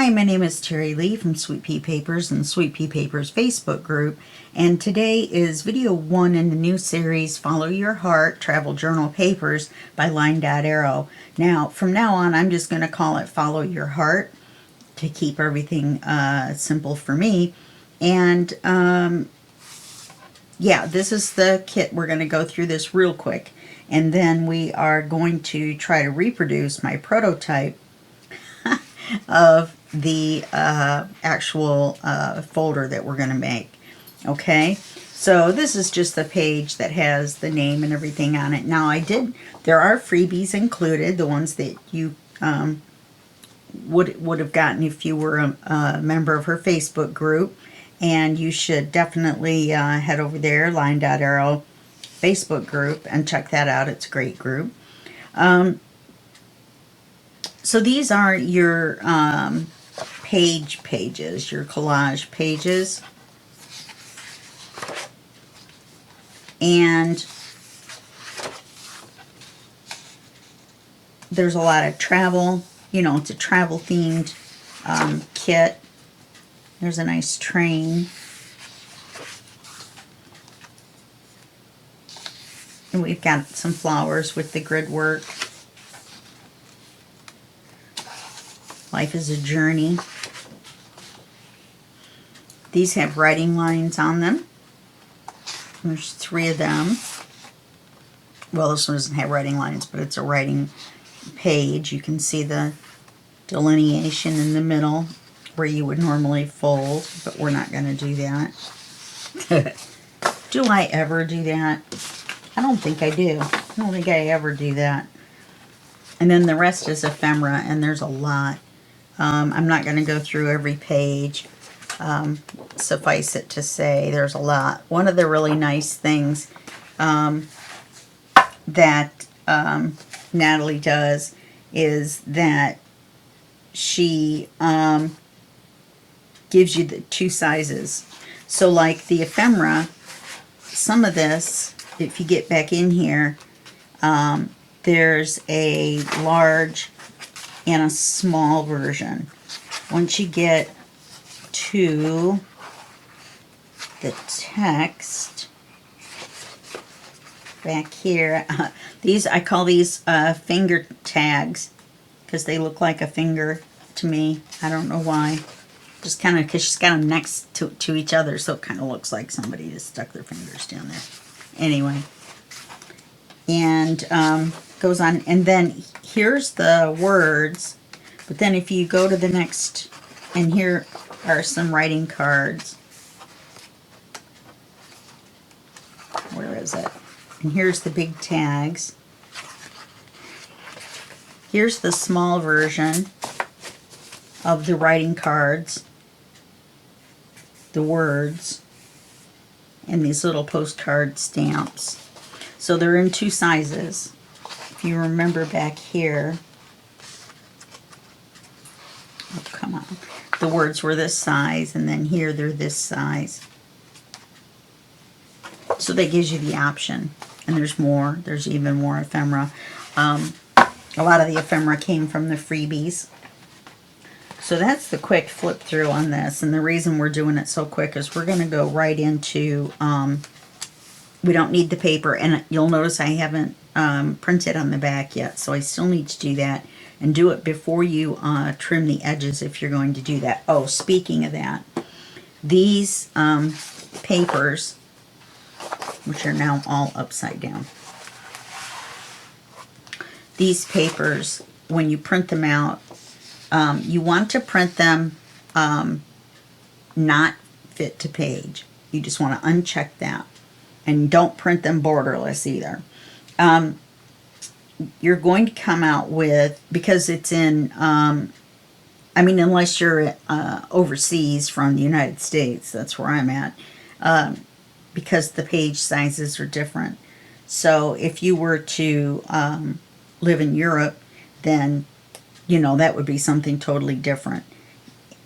Hi, my name is Terry Lee from Sweet Pea Papers and the Sweet Pea Papers Facebook group, and today is video 1 in the new series Follow Your Heart Travel Journal Papers by LineDotArrow. Now, from now on, I'm just going to call it Follow Your Heart to keep everything simple for me. And yeah, this is the kit. We're going to go through this real quick, and then we are going to try to reproduce my prototype of the actual folder that we're going to make. Okay, so this is just the page that has the name and everything on it. Now there are freebies included, the ones that you would have gotten if you were a member of her Facebook group, and you should definitely head over there, LineDotArrow Facebook group, and check that out. It's a great group. So these are your pages, your collage pages. And there's a lot of travel, it's a travel themed kit. There's a nice train. And we've got some flowers with the grid work. Life is a journey. These have writing lines on them. There's 3 of them. Well, this one doesn't have writing lines, but it's a writing page. You can see the delineation in the middle where you would normally fold, but we're not going to do that. Do I ever do that? I don't think I do. I don't think I ever do that. And then the rest is ephemera, and there's a lot. I'm not going to go through every page. Suffice it to say, there's a lot. One of the really nice things that Natalie does is that she gives you the 2 sizes. So like the ephemera, some of this, if you get back in here, there's a large and a small version. Once you get to the text back here, I call these finger tags because they look like a finger to me. I don't know why. Just kind of because she's got them next to each other, so it kind of looks like somebody just stuck their fingers down there. Anyway, and goes on, and then here's the words, but then if you go to the next, and here are some writing cards. Where is it? And here's the big tags. Here's the small version of the writing cards, the words, and these little postcard stamps. So they're in 2 sizes. If you remember back here, oh come on, the words were this size, and then here they're this size. So that gives you the option. And there's more. There's even more ephemera. A lot of the ephemera came from the freebies. So that's the quick flip through on this. And the reason we're doing it so quick is we're going to go right into, we don't need the paper. And you'll notice I haven't printed on the back yet. So I still need to do that. And do it before you trim the edges if you're going to do that. Oh, speaking of that, these papers, which are now all upside down. These papers, when you print them out, you want to print them not fit to page. You just want to uncheck that. And don't print them borderless either. You're going to come out with, because it's in, unless you're overseas from the United States, that's where I'm at, because the page sizes are different. So if you were to live in Europe, then that would be something totally different.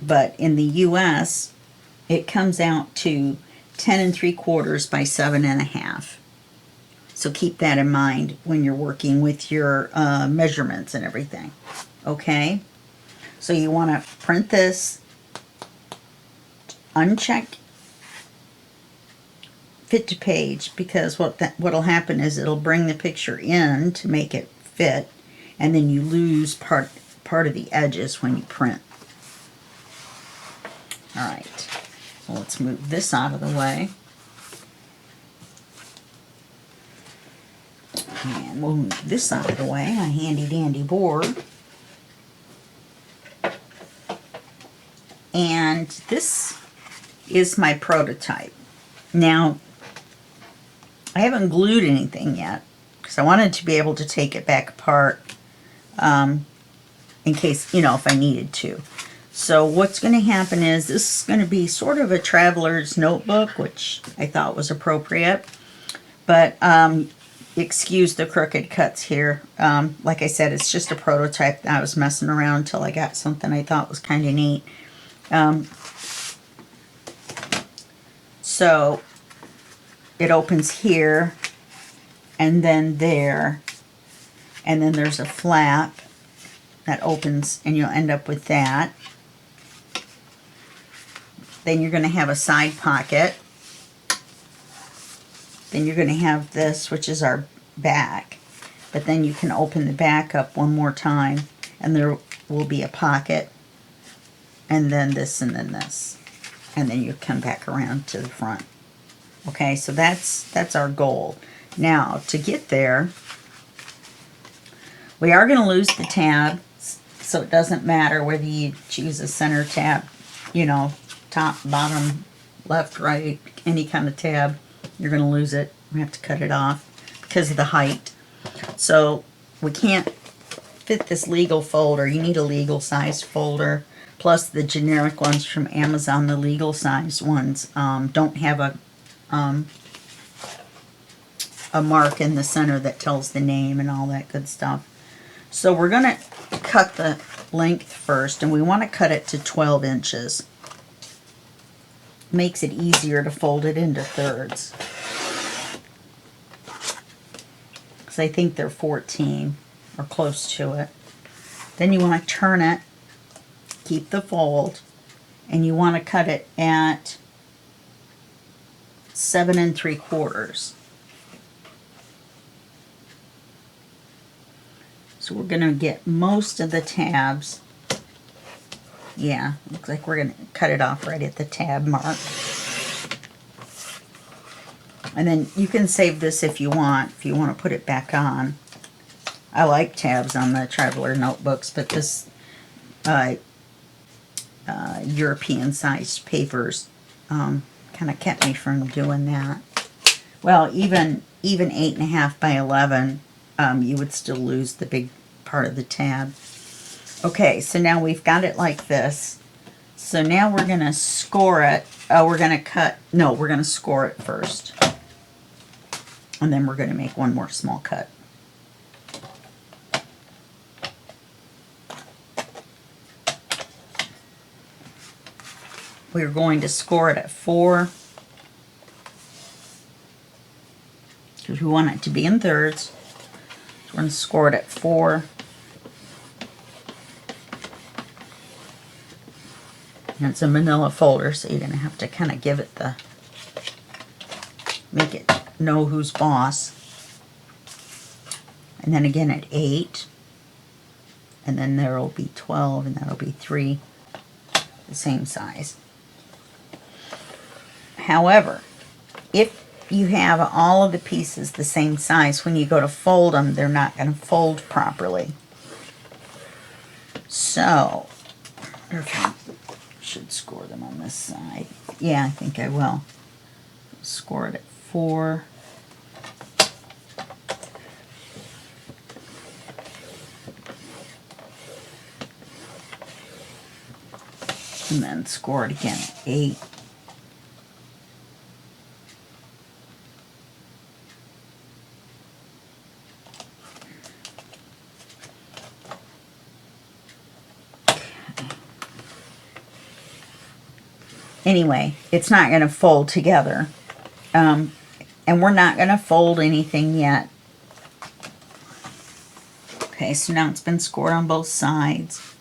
But in the US, it comes out to 10 3/4 by 7 1/2. So keep that in mind when you're working with your measurements and everything. Okay? So you want to print this, uncheck fit to page, because what'll happen is it'll bring the picture in to make it fit, and then you lose part of the edges when you print. All right, well, let's move this out of the way. And we'll move this out of the way, my handy dandy board. And this is my prototype. Now, I haven't glued anything yet because I wanted to be able to take it back apart in case, if I needed to. So what's going to happen is this is going to be sort of a traveler's notebook, which I thought was appropriate. But excuse the crooked cuts here. Like I said, it's just a prototype. I was messing around until I got something I thought was kind of neat. So it opens here and then there, and then there's a flap that opens, and you'll end up with that. Then you're going to have a side pocket. Then you're going to have this, which is our back. But then you can open the back up one more time, and there will be a pocket, and then this, and then this. And then you come back around to the front. Okay, so that's our goal. Now, to get there, we are going to lose the tab, so it doesn't matter whether you choose a center tab, top, bottom, left, right, any kind of tab. You're going to lose it. We have to cut it off because of the height. So we can't fit this legal folder. You need a legal size folder. Plus the generic ones from Amazon, the legal size ones, don't have a mark in the center that tells the name and all that good stuff. So we're going to cut the length first, and we want to cut it to 12 inches. Makes it easier to fold it into thirds. Because I think they're 14 or close to it. Then you want to turn it, keep the fold, and you want to cut it at 7 3/4. So we're going to get most of the tabs. Yeah, looks like we're going to cut it off right at the tab mark. And then you can save this if you want to put it back on. I like tabs on the Traveler notebooks, but this European-sized papers kind of kept me from doing that. Well, even 8.5 by 11, you would still lose the big part of the tab. Okay, so now we've got it like this. So now we're going to score it. We're going to score it first. And then we're going to make one more small cut. We're going to score it at 4. Because we want it to be in thirds. So we're going to score it at 4. And it's a manila folder, so you're going to have to kind of give it make it know who's boss. And then again at 8. And then there will be 12, and that'll be 3, the same size. However, if you have all of the pieces the same size, when you go to fold them, they're not going to fold properly. So, I should score them on this side. Yeah, I think I will. Score it at 4. And then score it again at 8. Anyway, it's not going to fold together. And we're not going to fold anything yet. Okay, so now it's been scored on both sides.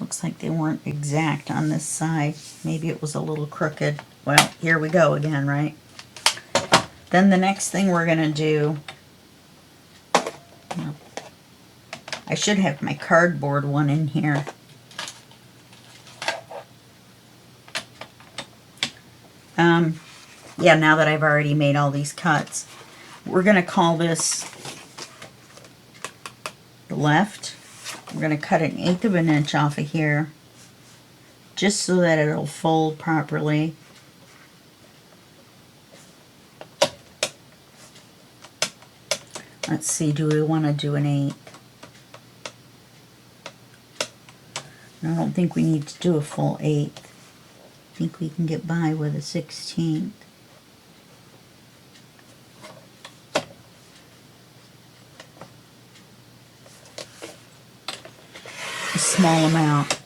Looks like they weren't exact on this side. Maybe it was a little crooked. Well, here we go again, right? Then the next thing we're going to do, I should have my cardboard one in here. Yeah, now that I've already made all these cuts, we're going to call this the left. We're going to cut 1/8 of an inch off of here, just so that it'll fold properly. Let's see, do we want to do 1/8? I don't think we need to do a full 1/8. I think we can get by with a 1/16. A small amount.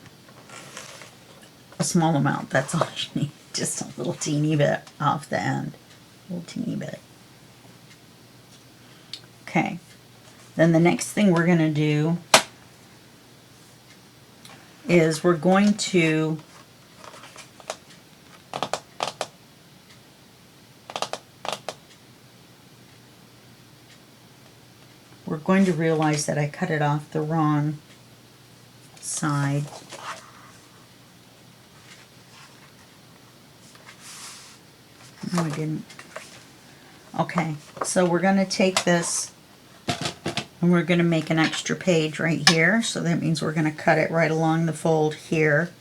A small amount, that's all you need. Just a little teeny bit off the end. A little teeny bit. Okay. Then the next thing we're going to do is we're going to realize that I cut it off the wrong side. No, I didn't. Okay, so we're going to take this and we're going to make an extra page right here. So that means we're going to cut it right along the fold here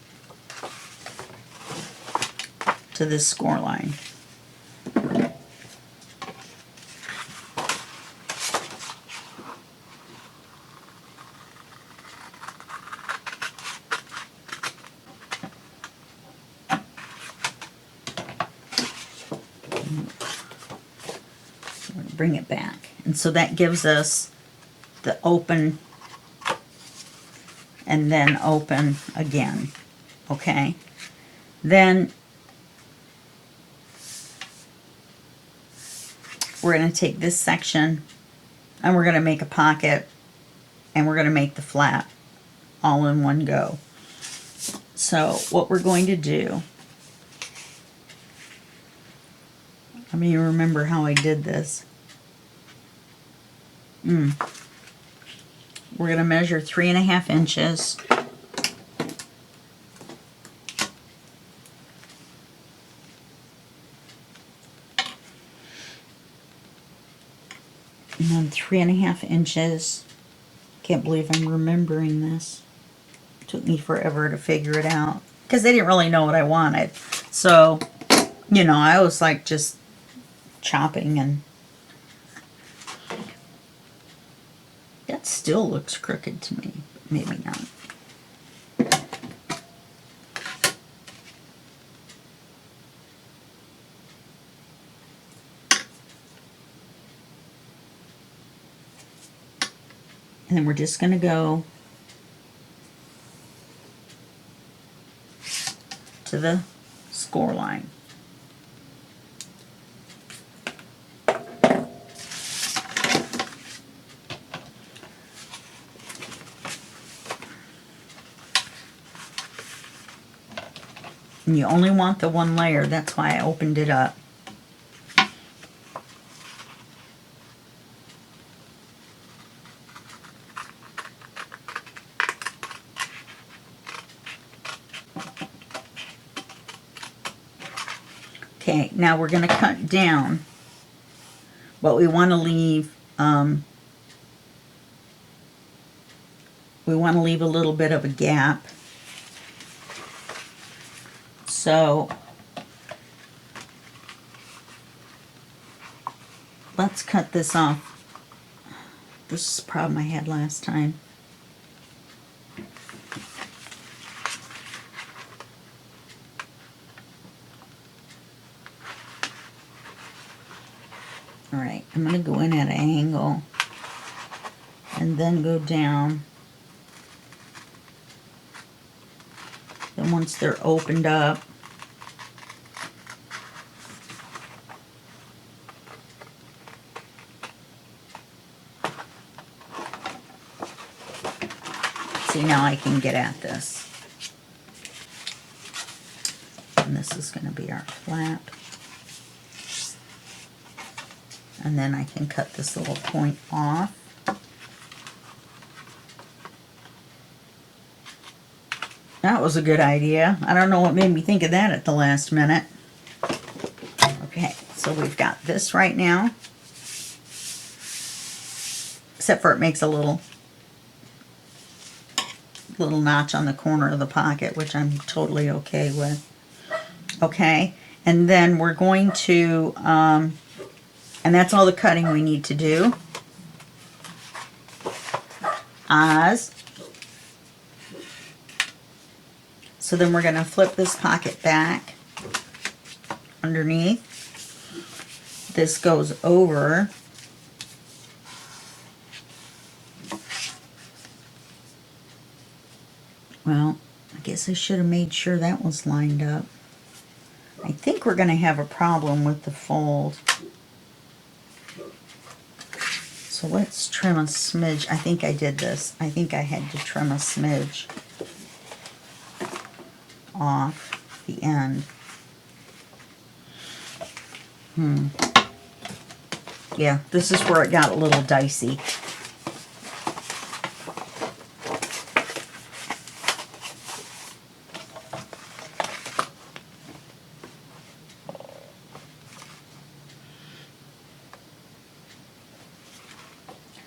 to this score line. Bring it back. And so that gives us the open and then open again. Okay? Then we're going to take this section and we're going to make a pocket and we're going to make the flap all in one go. So what we're going to do, let me remember how I did this. We're going to measure 3.5 inches. And then 3.5 inches. Can't believe I'm remembering this. It took me forever to figure it out because they didn't really know what I wanted. So, you know, I was like just chopping, and that still looks crooked to me, but maybe not. And then we're just going to go to the score line. And you only want the one layer, that's why I opened it up. Okay, now we're going to cut down, but we want to leave a little bit of a gap. So let's cut this off. This is the problem I had last time. Alright, I'm going to go in at an angle and then go down. Then once they're opened up, see, now I can get at this. this is going to be our flap. And then I can cut this little point off. That was a good idea. I don't know what made me think of that at the last minute. Okay, so we've got this right now. Except for it makes a little notch on the corner of the pocket, which I'm totally okay with. Okay, and then we're going to, and that's all the cutting we need to do. So then we're going to flip this pocket back underneath. This goes over. Well, I guess I should have made sure that was lined up. I think we're going to have a problem with the fold. So let's trim a smidge. I think I did this. I think I had to trim a smidge off the end. Yeah, this is where it got a little dicey.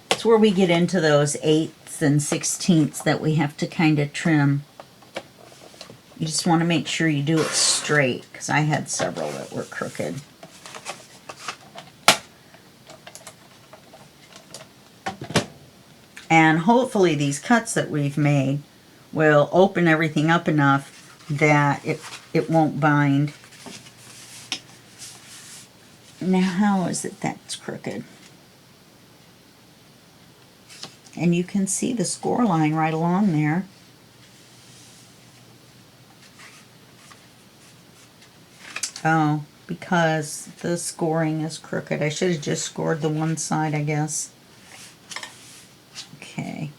It's where we get into those 8ths and 16ths that we have to kind of trim. You just want to make sure you do it straight, because I had several that were crooked. And hopefully these cuts that we've made will open everything up enough that it won't bind. Now, how is it that's crooked? And you can see the score line right along there. Oh, because the scoring is crooked. I should have just scored the one side, I guess. Okay.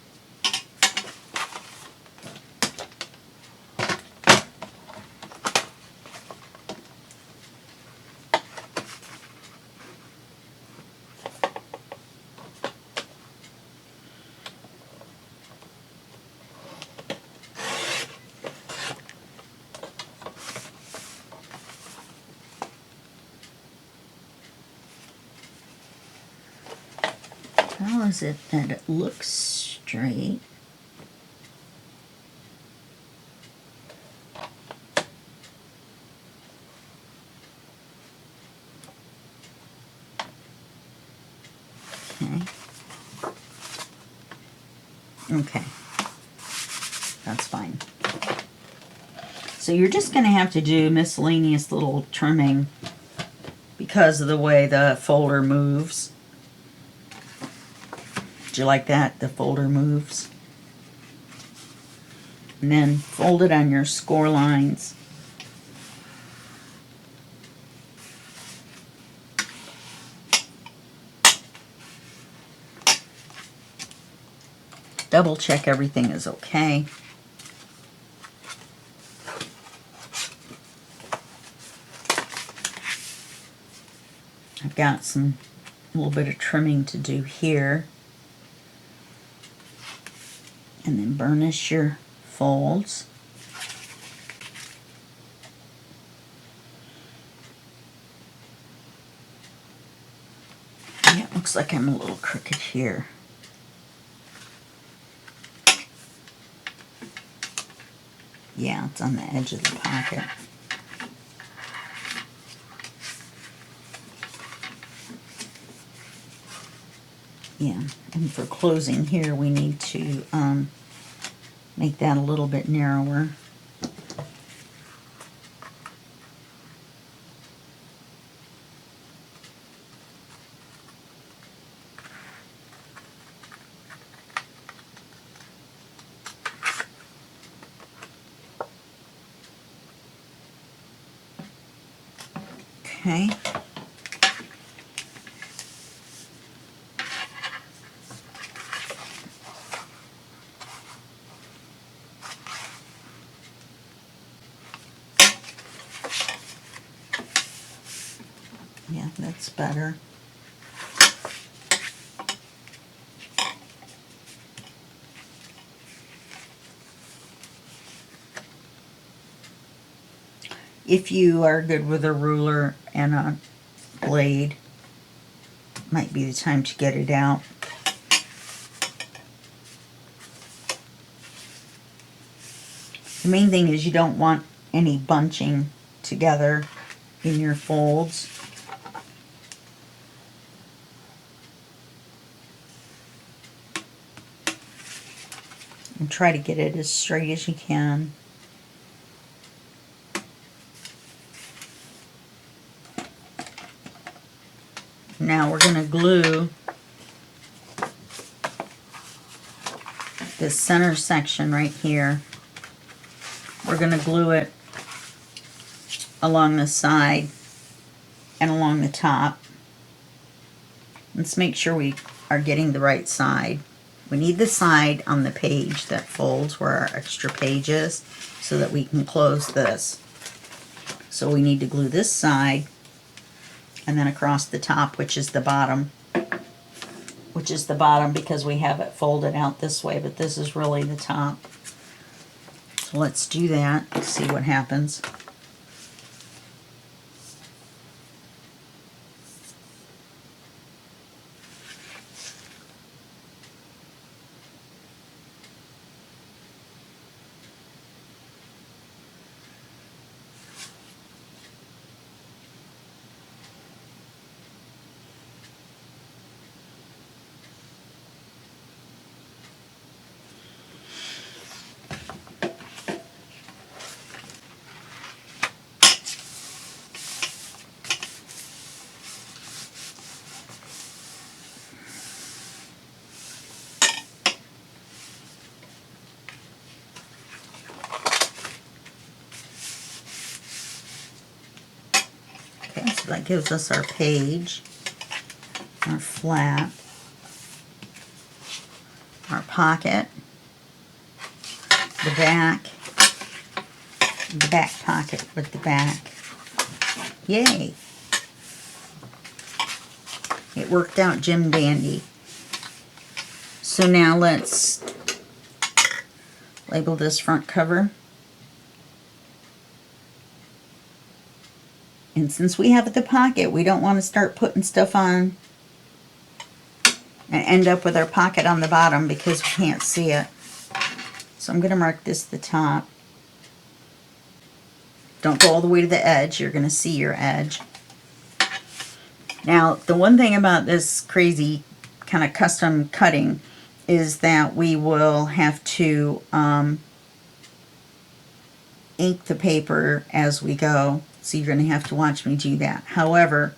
How is it that it looks straight? Okay. Okay. That's fine. So you're just going to have to do miscellaneous little trimming because of the way the folder moves. Do you like that? The folder moves. And then fold it on your score lines. Double check everything is okay. I've got a little bit of trimming to do here. And then burnish your folds. Yeah, it looks like I'm a little crooked here. Yeah, it's on the edge of the pocket. Yeah, and for closing here, we need to make that a little bit narrower. Okay. That's better. If you are good with a ruler and a blade, might be the time to get it out. The main thing is you don't want any bunching together in your folds. And try to get it as straight as you can. Now we're going to glue this center section right here. We're going to glue it along the side and along the top. Let's make sure we are getting the right side. We need the side on the page that folds where our extra page is so that we can close this. So we need to glue this side and then across the top, which is the bottom. Which is the bottom because we have it folded out this way, but this is really the top. So let's do that, see what happens. Okay, so that gives us our page, our flap, our pocket, the back pocket with the back. Yay! It worked out Jim dandy. So now let's label this front cover. And since we have the pocket, we don't want to start putting stuff on and end up with our pocket on the bottom because we can't see it. So I'm going to mark this the top. Don't go all the way to the edge. You're going to see your edge. Now, the one thing about this crazy kind of custom cutting is that we will have to ink the paper as we go. So you're going to have to watch me do that. However,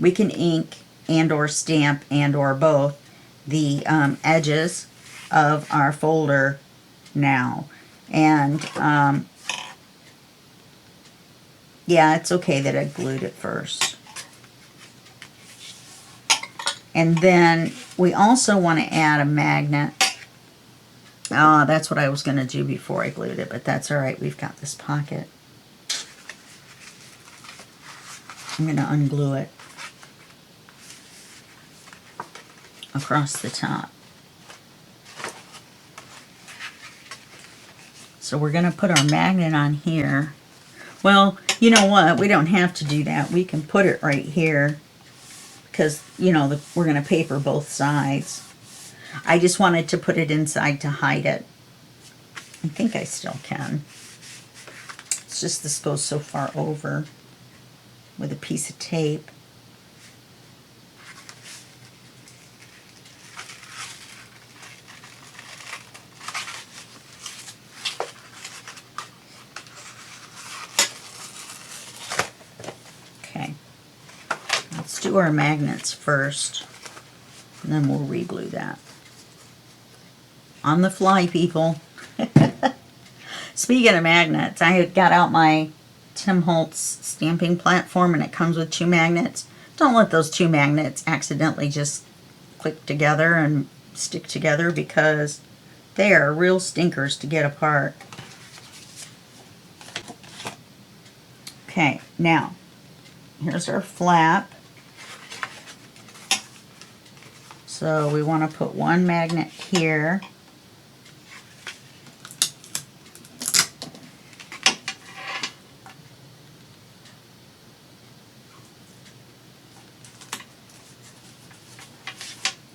we can ink and or stamp and or both the edges of our folder now. And yeah, it's okay that I glued it first. And then we also want to add a magnet. Oh, that's what I was going to do before I glued it, but that's all right. We've got this pocket. I'm going to unglue it across the top. So we're going to put our magnet on here. Well, you know what? We don't have to do that. We can put it right here because, you know, we're going to paper both sides. I just wanted to put it inside to hide it. I think I still can. It's just this goes so far over with a piece of tape. Okay, let's do our magnets first, and then we'll re-glue that. On the fly, people. Speaking of magnets, I had got out my Tim Holtz stamping platform, and it comes with 2 magnets. Don't let those 2 magnets accidentally just click together and stick together because they are real stinkers to get apart. Okay, now here's our flap. So we want to put one magnet here.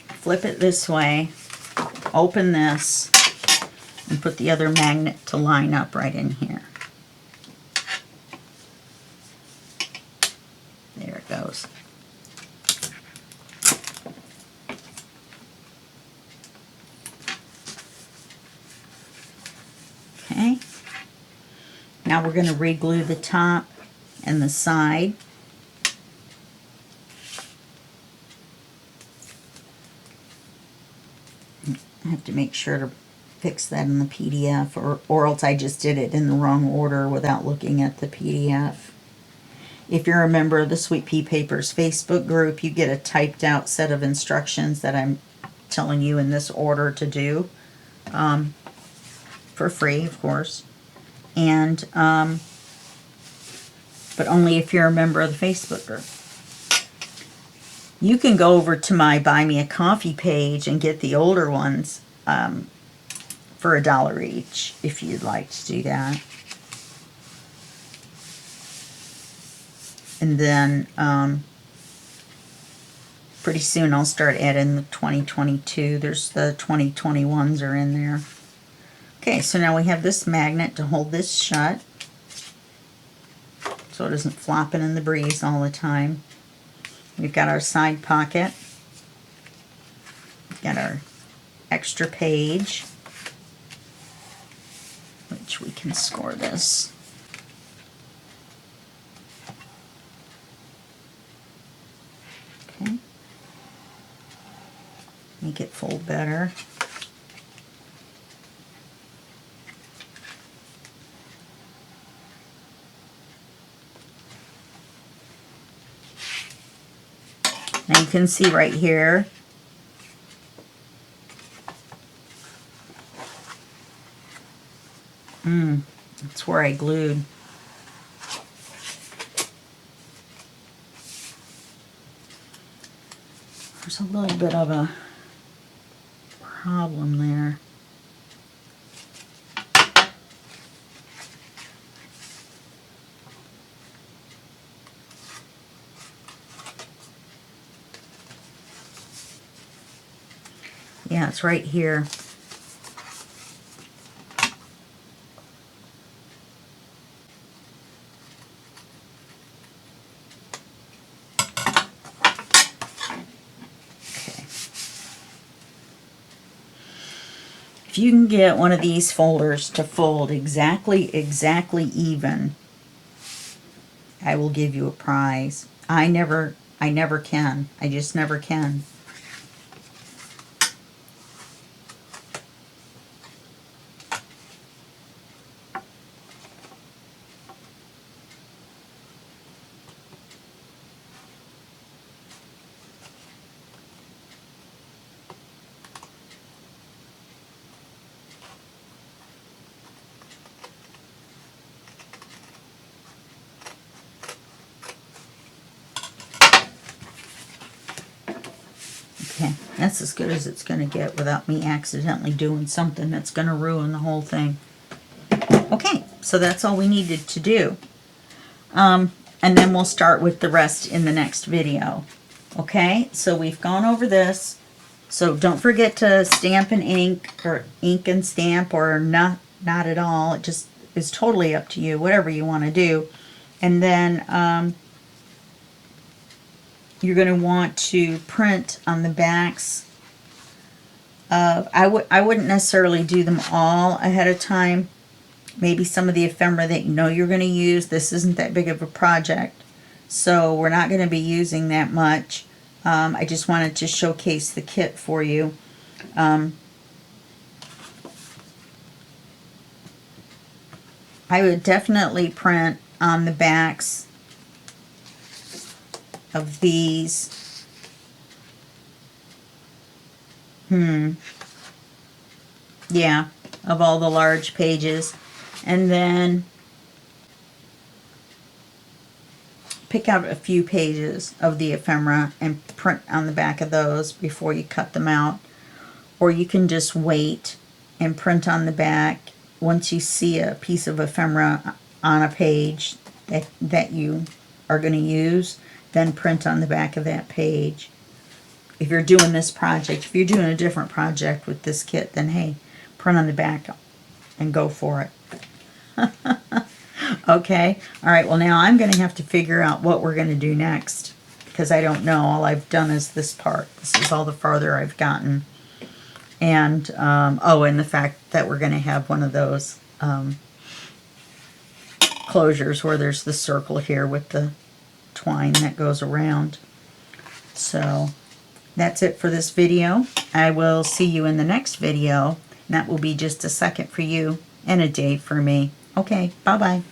Flip it this way, open this, and put the other magnet to line up right in here. There it goes. Okay. Now we're going to re-glue the top and the side. I have to make sure to fix that in the PDF, or else I just did it in the wrong order without looking at the PDF. If you're a member of the Sweet Pea Papers Facebook group, you get a typed out set of instructions that I'm telling you in this order to do, for free, of course. And but only if you're a member of the Facebook group. You can go over to my Buy Me a Coffee page and get the older ones for $1 each, if you'd like to do that. And then pretty soon I'll start adding the 2022. There's the 2021s are in there. Okay, so now we have this magnet to hold this shut, so it isn't flopping in the breeze all the time. We've got our side pocket. We've got our extra page, which we can score this. Okay. Make it fold better. Now you can see right here, that's where I glued. There's a little bit of a problem there. Yeah, it's right here. If you can get one of these folders to fold exactly even, I will give you a prize. I never can. I just never can. Okay, that's as good as it's going to get without me accidentally doing something that's going to ruin the whole thing. Okay, so that's all we needed to do. And then we'll start with the rest in the next video. Okay, so we've gone over this. So don't forget to stamp and ink, or ink and stamp, or not at all. It just is totally up to you, whatever you want to do. And then you're going to want to print on the backs of, I wouldn't necessarily do them all ahead of time. Maybe some of the ephemera that you know you're going to use. This isn't that big of a project, so we're not going to be using that much. I just wanted to showcase the kit for you. I would definitely print on the backs of these. Yeah, of all the large pages. And then pick out a few pages of the ephemera and print on the back of those before you cut them out. Or you can just wait and print on the back once you see a piece of ephemera on a page that you are going to use, then print on the back of that page. If you're doing this project, if you're doing a different project with this kit, then hey, print on the back and go for it. Okay, all right, well now I'm going to have to figure out what we're going to do next, because I don't know. All I've done is this part. This is all the farther I've gotten. And, oh, and the fact that we're going to have one of those closures where there's the circle here with the twine that goes around. So that's it for this video. I will see you in the next video. And that will be just a second for you and a day for me. Okay, bye-bye.